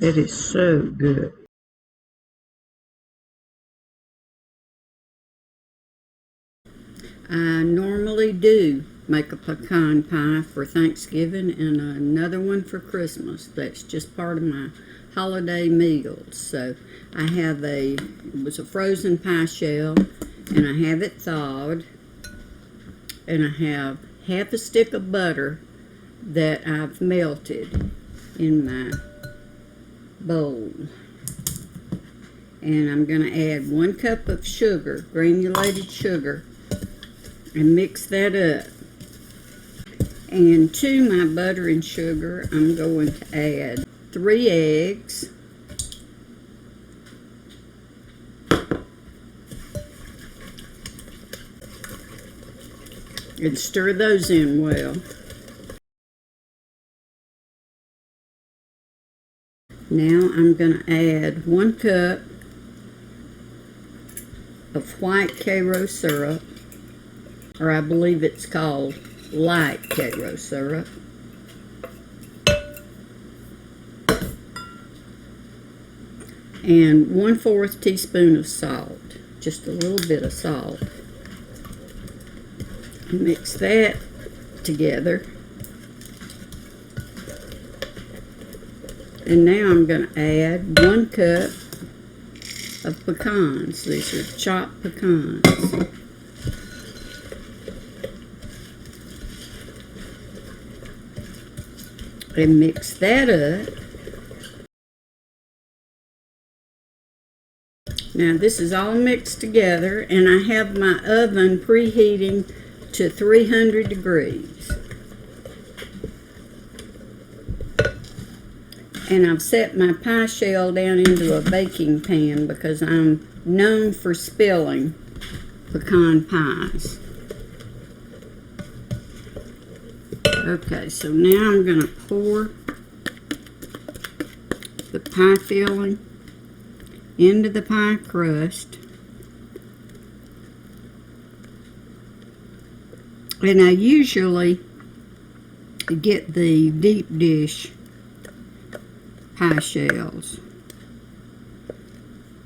It is so good. I normally do make a pecan pie for Thanksgiving and another one for Christmas. That's just part of my holiday meals. So I have it was a frozen pie shell, and I have it thawed, and I have half a stick of butter that I've melted in my bowl. And I'm going to add 1 cup of sugar, granulated sugar, and mix that up. And to my butter and sugar, I'm going to add 3 eggs, and stir those in well. Now I'm going to add 1 cup of white caro syrup, or I believe it's called light caro syrup. And 1/4 teaspoon of salt, just a little bit of salt. Mix that together. And now I'm going to add 1 cup of pecans. These are chopped pecans. And mix that up. Now this is all mixed together, and I have my oven preheating to 300 degrees. And I've set my pie shell down into a baking pan because I'm known for spilling pecan pies. Okay, so now I'm going to pour the pie filling into the pie crust. And I usually get the deep dish pie shells,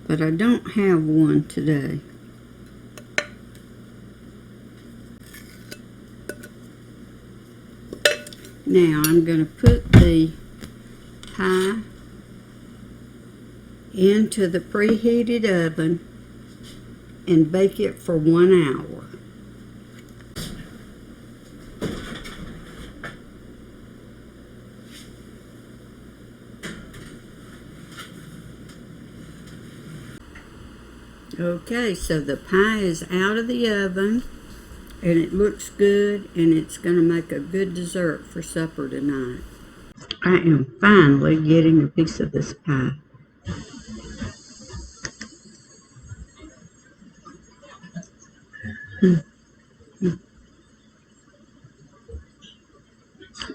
but I don't have one today. Now I'm going to put the pie into the preheated oven and bake it for 1 hour. Okay, so the pie is out of the oven, and it looks good, and it's going to make a good dessert for supper tonight. I am finally getting a piece of this pie.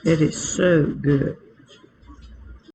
It is so good.